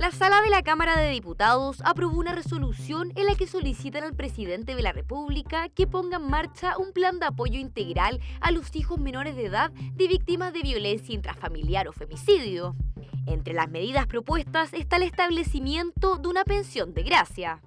La sala de la Cámara de Diputados aprobó una resolución en la que solicitan al presidente de la República que ponga en marcha un plan de apoyo integral a los hijos menores de edad de víctimas de violencia intrafamiliar o femicidio. Entre las medidas propuestas está el establecimiento de una pensión de gracia.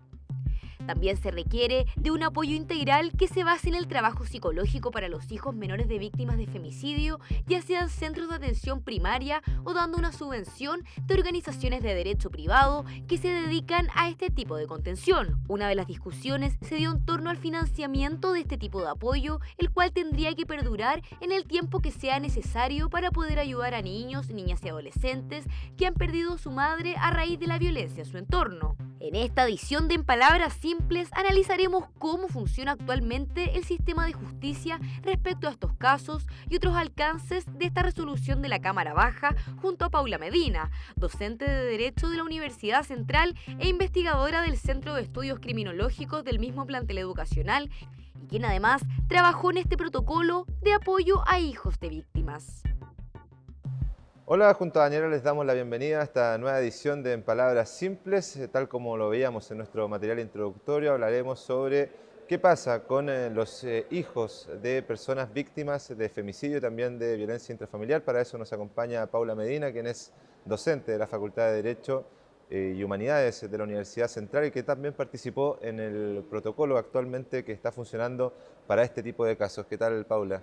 También se requiere de un apoyo integral que se base en el trabajo psicológico para los hijos menores de víctimas de femicidio, ya sean centros de atención primaria o dando una subvención de organizaciones de derecho privado que se dedican a este tipo de contención. Una de las discusiones se dio en torno al financiamiento de este tipo de apoyo, el cual tendría que perdurar en el tiempo que sea necesario para poder ayudar a niños, niñas y adolescentes que han perdido a su madre a raíz de la violencia en su entorno. En esta edición de En Palabras Simples analizaremos cómo funciona actualmente el sistema de justicia respecto a estos casos y otros alcances de esta resolución de la Cámara Baja junto a Paula Medina, docente de Derecho de la Universidad Central e investigadora del Centro de Estudios Criminológicos del mismo plantel educacional, y quien además trabajó en este protocolo de apoyo a hijos de víctimas. Hola, junto a Daniela les damos la bienvenida a esta nueva edición de En Palabras Simples. Tal como lo veíamos en nuestro material introductorio, hablaremos sobre qué pasa con los hijos de personas víctimas de femicidio y también de violencia intrafamiliar. Para eso nos acompaña Paula Medina, quien es docente de la Facultad de Derecho y Humanidades de la Universidad Central y que también participó en el protocolo actualmente que está funcionando para este tipo de casos. ¿Qué tal, Paula?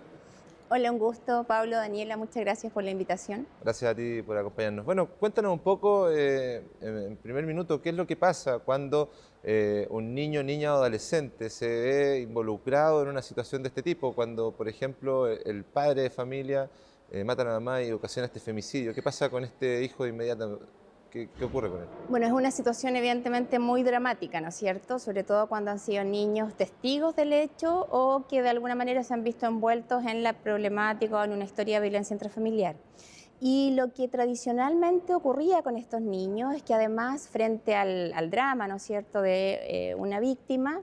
Hola, un gusto, Pablo, Daniela, muchas gracias por la invitación. Gracias a ti por acompañarnos. Bueno, cuéntanos un poco, en primer minuto, qué es lo que pasa cuando un niño, niña o adolescente se ve involucrado en una situación de este tipo, cuando, por ejemplo, el padre de familia mata a la mamá y ocasiona este femicidio. ¿Qué pasa con este hijo de inmediato? ¿Qué ocurre con él? Bueno, es una situación evidentemente muy dramática, ¿no es cierto? Sobre todo cuando han sido niños testigos del hecho o que de alguna manera se han visto envueltos en la problemática o en una historia de violencia intrafamiliar. Y lo que tradicionalmente ocurría con estos niños es que además frente al drama, ¿no es cierto?, de una víctima,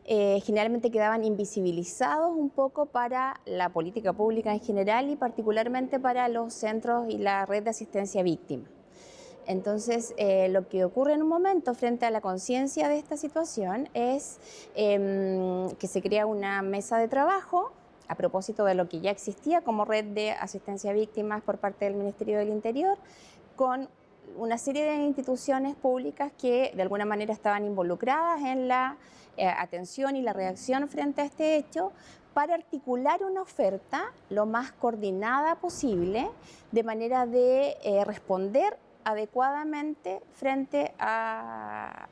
generalmente quedaban invisibilizados un poco para la política pública en general y particularmente para los centros y la red de asistencia a víctimas. Entonces, lo que ocurre en un momento frente a la conciencia de esta situación es que se crea una mesa de trabajo a propósito de lo que ya existía como red de asistencia a víctimas por parte del Ministerio del Interior, con una serie de instituciones públicas que de alguna manera estaban involucradas en la atención y la reacción frente a este hecho, para articular una oferta lo más coordinada posible, de manera de responder adecuadamente frente a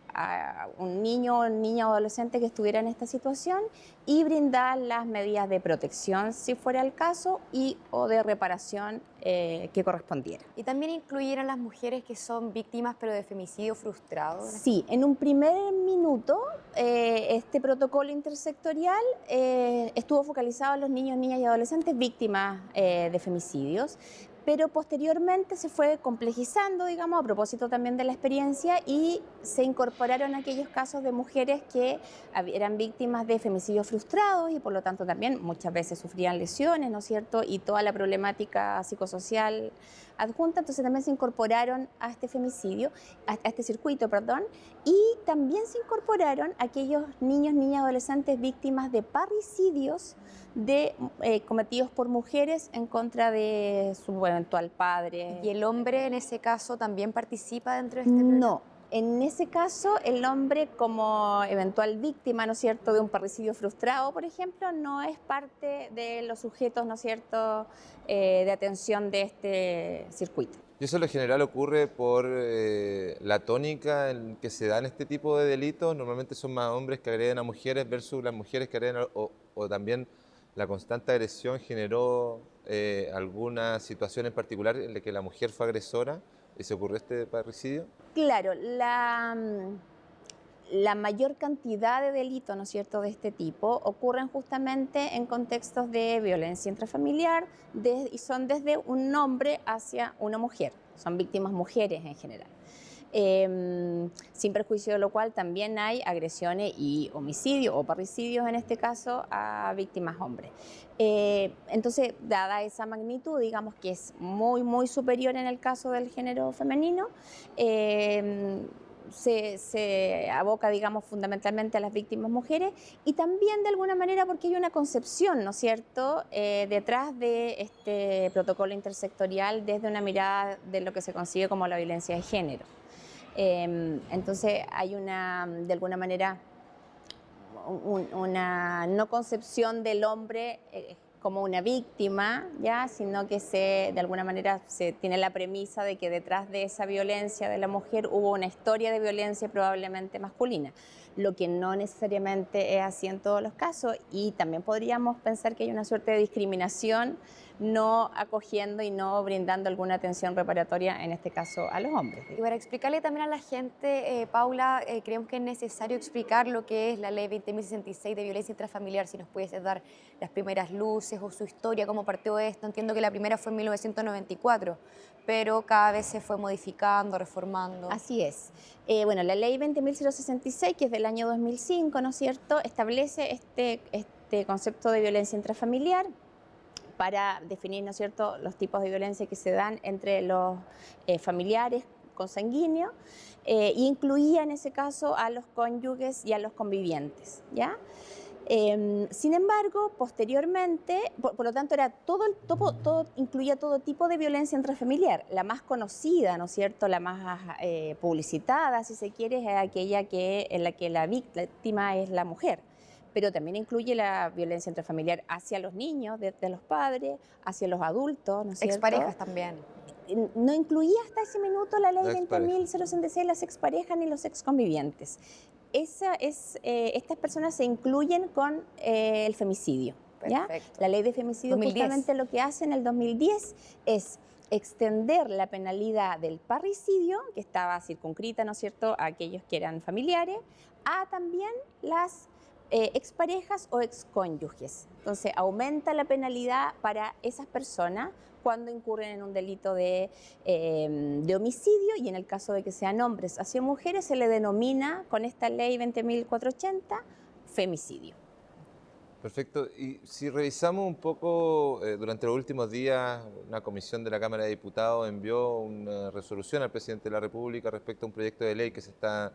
un niño, niña o adolescente que estuviera en esta situación y brindar las medidas de protección, si fuera el caso, o de reparación que correspondiera. ¿Y también incluir a las mujeres que son víctimas pero de femicidio frustrado? Sí, en un primer minuto este protocolo intersectorial estuvo focalizado en los niños, niñas y adolescentes víctimas de femicidios, pero posteriormente se fue complejizando, digamos, a propósito también de la experiencia, y se incorporaron aquellos casos de mujeres que eran víctimas de femicidios frustrados y por lo tanto también muchas veces sufrían lesiones, ¿no es cierto?, y toda la problemática psicosocial adjunta, entonces también se incorporaron a este femicidio, a este circuito, perdón, y también se incorporaron aquellos niños, niñas, adolescentes víctimas de parricidios cometidos por mujeres en contra de su eventual padre. ¿Y el hombre en ese caso también participa dentro de este programa? No, en ese caso el hombre como eventual víctima, ¿no es cierto?, de un parricidio frustrado, por ejemplo, no es parte de los sujetos, ¿no es cierto?, de atención de este circuito. ¿Y eso en lo general ocurre por la tónica en que se dan este tipo de delitos? Normalmente son más hombres que agreden a mujeres versus las mujeres que agreden o también la constante agresión generó alguna situación en particular en la que la mujer fue agresora y se ocurrió este parricidio. Claro, la mayor cantidad de delitos, ¿no es cierto?, de este tipo ocurren justamente en contextos de violencia intrafamiliar y son desde un hombre hacia una mujer, son víctimas mujeres en general. sin perjuicio de lo cual también hay agresiones y homicidios o parricidios en este caso a víctimas hombres. Entonces, dada esa magnitud, digamos que es muy, muy superior en el caso del género femenino, se aboca, digamos, fundamentalmente a las víctimas mujeres y también de alguna manera porque hay una concepción, ¿no es cierto?, detrás de este protocolo intersectorial desde una mirada de lo que se concibe como la violencia de género. Entonces hay una, de alguna manera, una no concepción del hombre como una víctima, ¿ya? Sino que de alguna manera se tiene la premisa de que detrás de esa violencia de la mujer hubo una historia de violencia probablemente masculina, lo que no necesariamente es así en todos los casos, y también podríamos pensar que hay una suerte de discriminación no acogiendo y no brindando alguna atención reparatoria, en este caso a los hombres. Y para explicarle también a la gente, Paula, creemos que es necesario explicar lo que es la Ley 20.066 de violencia intrafamiliar, si nos puedes dar las primeras luces o su historia, cómo partió esto. Entiendo que la primera fue en 1994, pero cada vez se fue modificando, reformando. Así es. Bueno, la Ley 20.066, que es del año 2005, ¿no es cierto?, establece este concepto de violencia intrafamiliar para definir, ¿no es cierto?, los tipos de violencia que se dan entre los familiares consanguíneos, e incluía en ese caso a los cónyuges y a los convivientes, ¿ya? Sin embargo, posteriormente, por lo tanto, incluía todo tipo de violencia intrafamiliar. La más conocida, ¿no es cierto?, la más publicitada, si se quiere, es aquella en la que la víctima es la mujer, pero también incluye la violencia intrafamiliar hacia los niños, de los padres, hacia los adultos, ¿no es cierto? Exparejas también. No incluía hasta ese minuto la ley 20.066 las exparejas ni los exconvivientes. Estas personas se incluyen con el femicidio, ¿ya? La ley de femicidio 2010. Justamente lo que hace en el 2010 es extender la penalidad del parricidio, que estaba circunscrita, ¿no es cierto?, a aquellos que eran familiares, a también las exparejas o excónyuges. Entonces aumenta la penalidad para esas personas cuando incurren en un delito de homicidio, y en el caso de que sean hombres hacia mujeres se le denomina con esta ley 20.480 femicidio. Perfecto. Y si revisamos un poco, durante los últimos días, una comisión de la Cámara de Diputados envió una resolución al presidente de la República respecto a un proyecto de ley que se está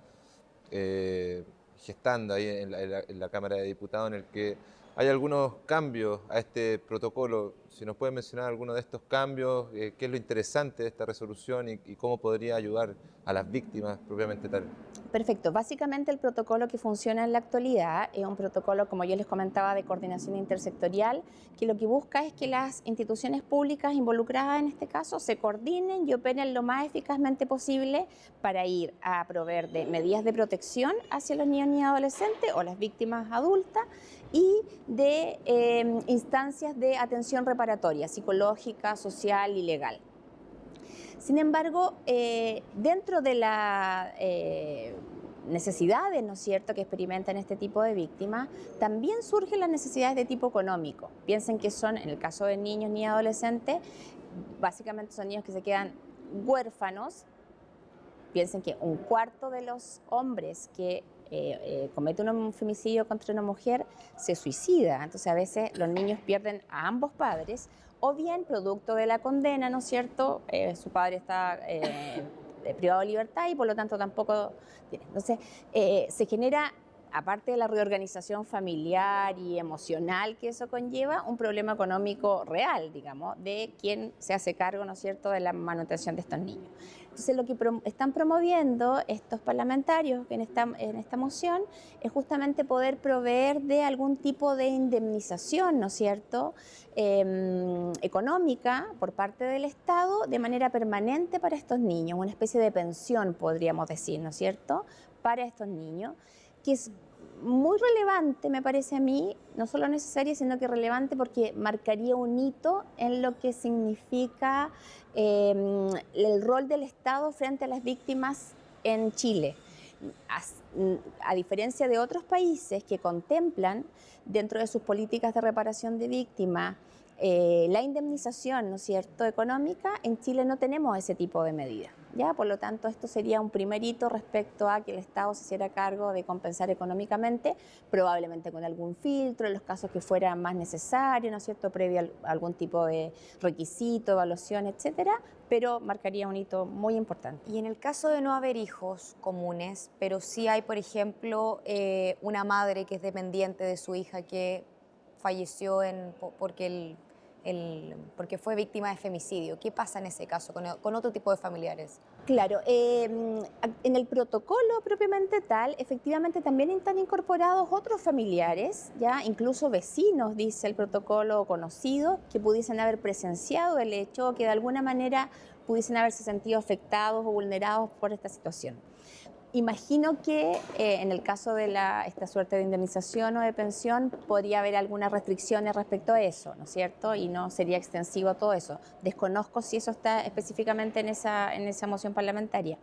gestando ahí en la Cámara de Diputados, en el que hay algunos cambios a este protocolo. Si nos puede mencionar alguno de estos cambios, qué es lo interesante de esta resolución y cómo podría ayudar a las víctimas propiamente tal. Perfecto. Básicamente el protocolo que funciona en la actualidad es un protocolo, como yo les comentaba, de coordinación intersectorial, que lo que busca es que las instituciones públicas involucradas en este caso se coordinen y operen lo más eficazmente posible para ir a proveer de medidas de protección hacia los niños y adolescentes o las víctimas adultas, y de instancias de atención reparatoria, psicológica, social y legal. Sin embargo, dentro de las necesidades, ¿no es cierto?, que experimentan este tipo de víctimas, también surgen las necesidades de tipo económico. Piensen que son, en el caso de niños ni adolescentes, básicamente son niños que se quedan huérfanos. Piensen que un cuarto de los hombres que comete un femicidio contra una mujer se suicida. Entonces a veces los niños pierden a ambos padres, o bien producto de la condena, ¿no es cierto?, su padre está privado de libertad y por lo tanto tampoco tiene. Entonces se genera, aparte de la reorganización familiar y emocional que eso conlleva, un problema económico real, digamos, de quien se hace cargo, ¿no es cierto?, de la manutención de estos niños. Entonces lo que están promoviendo estos parlamentarios en esta moción es justamente poder proveer de algún tipo de indemnización, ¿no es cierto?, económica por parte del Estado de manera permanente para estos niños, una especie de pensión, podríamos decir, ¿no es cierto?, para estos niños, que es muy relevante, me parece a mí, no solo necesaria, sino que relevante porque marcaría un hito en lo que significa el rol del Estado frente a las víctimas en Chile. A diferencia de otros países que contemplan dentro de sus políticas de reparación de víctimas la indemnización, ¿no es cierto?, económica, en Chile no tenemos ese tipo de medida. ¿ya? Por lo tanto, esto sería un primer hito respecto a que el Estado se hiciera cargo de compensar económicamente, probablemente con algún filtro, en los casos que fuera más necesario, ¿no es cierto?, previo a algún tipo de requisito, evaluación, etcétera, pero marcaría un hito muy importante. Y en el caso de no haber hijos comunes, pero sí hay, por ejemplo, una madre que es dependiente de su hija que falleció porque fue víctima de femicidio. ¿Qué pasa en ese caso con otro tipo de familiares? Claro, en el protocolo propiamente tal, efectivamente también están incorporados otros familiares, ya incluso vecinos, dice el protocolo, conocidos, que pudiesen haber presenciado el hecho o que de alguna manera pudiesen haberse sentido afectados o vulnerados por esta situación. Imagino que en el caso de esta suerte de indemnización o de pensión podría haber algunas restricciones respecto a eso, ¿no es cierto? Y no sería extensivo a todo eso. Desconozco si eso está específicamente en esa moción parlamentaria,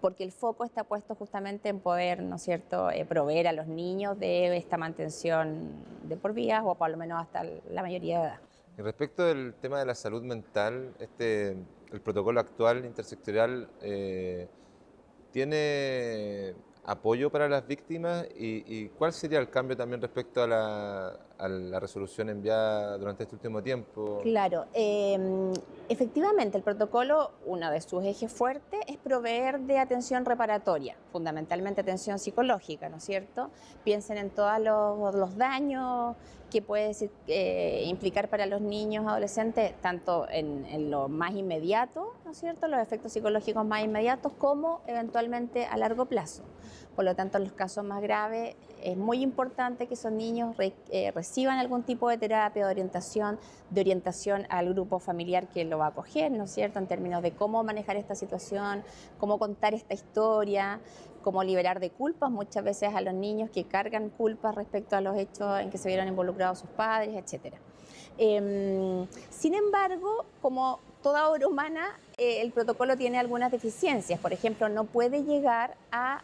porque el foco está puesto justamente en poder, ¿no es cierto?, proveer a los niños de esta mantención de por vida o por lo menos hasta la mayoría de edad. Y respecto del tema de la salud mental, el protocolo actual intersectorial ¿tiene apoyo para las víctimas y cuál sería el cambio también respecto a la resolución enviada durante este último tiempo? Claro, efectivamente el protocolo, uno de sus ejes fuertes es proveer de atención reparatoria, fundamentalmente atención psicológica, ¿no es cierto? Piensen en todos los daños que puede implicar para los niños y adolescentes, tanto en lo más inmediato, ¿no es cierto?, los efectos psicológicos más inmediatos, como eventualmente a largo plazo. Por lo tanto, en los casos más graves es muy importante que esos niños reciban algún tipo de terapia, de orientación al grupo familiar que lo va a acoger, ¿no es cierto?, en términos de cómo manejar esta situación, cómo contar esta historia, cómo liberar de culpas muchas veces a los niños que cargan culpas respecto a los hechos en que se vieron involucrados sus padres, etc. Sin embargo, como toda obra humana, el protocolo tiene algunas deficiencias. Por ejemplo, no puede llegar a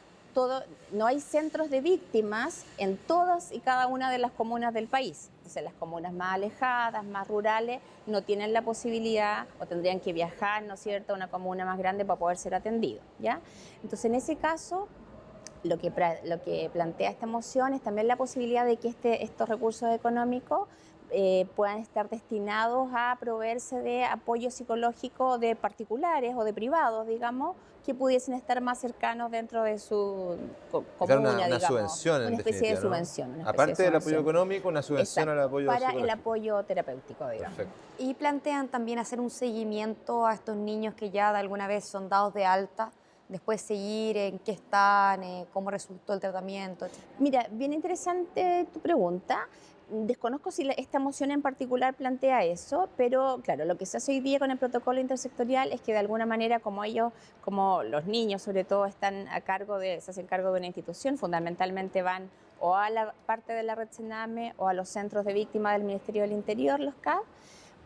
no hay centros de víctimas en todas y cada una de las comunas del país. Entonces, las comunas más alejadas, más rurales, no tienen la posibilidad o tendrían que viajar, ¿no es cierto?, a una comuna más grande para poder ser atendidos, ¿ya? Entonces, en ese caso, lo que plantea esta moción es también la posibilidad de que estos recursos económicos puedan estar destinados a proveerse de apoyo psicológico de particulares o de privados, digamos, que pudiesen estar más cercanos dentro de su comuna, una digamos. subvención, una en especie de definitiva, ¿no? subvención. Aparte del apoyo económico, una subvención al apoyo para psicológico. el apoyo terapéutico, digamos. Perfecto. Y plantean también hacer un seguimiento a estos niños que ya de alguna vez son dados de alta, después seguir en qué están, cómo resultó el tratamiento, etc. Mira, bien interesante tu pregunta. Desconozco si esta moción en particular plantea eso, pero claro, lo que se hace hoy día con el protocolo intersectorial es que de alguna manera, como los niños sobre todo, se hacen cargo de una institución, fundamentalmente van o a la parte de la red Sename o a los centros de víctimas del Ministerio del Interior, los CAP.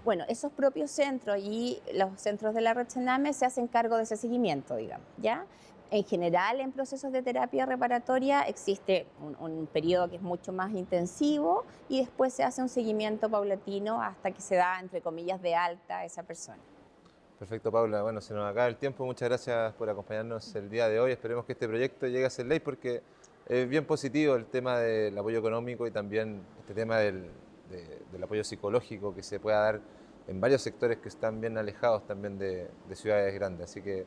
Bueno, esos propios centros y los centros de la red Sename se hacen cargo de ese seguimiento, digamos, ¿ya? En general, en procesos de terapia reparatoria existe un periodo que es mucho más intensivo y después se hace un seguimiento paulatino hasta que se da, entre comillas, de alta a esa persona. Perfecto, Paula. Bueno, se nos acaba el tiempo. Muchas gracias por acompañarnos el día de hoy. Esperemos que este proyecto llegue a ser ley porque es bien positivo el tema del apoyo económico y también este tema del apoyo psicológico que se pueda dar en varios sectores que están bien alejados también de ciudades grandes. Así que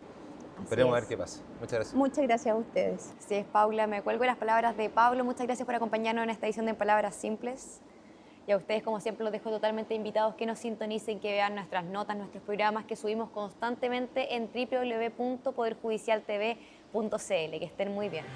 esperemos a ver qué pasa. Muchas gracias. Muchas gracias a ustedes. Así es, Paula, me cuelgo las palabras de Pablo. Muchas gracias por acompañarnos en esta edición de Palabras Simples. Y a ustedes, como siempre, los dejo totalmente invitados que nos sintonicen, que vean nuestras notas, nuestros programas que subimos constantemente en www.poderjudicialtv.cl. Que estén muy bien.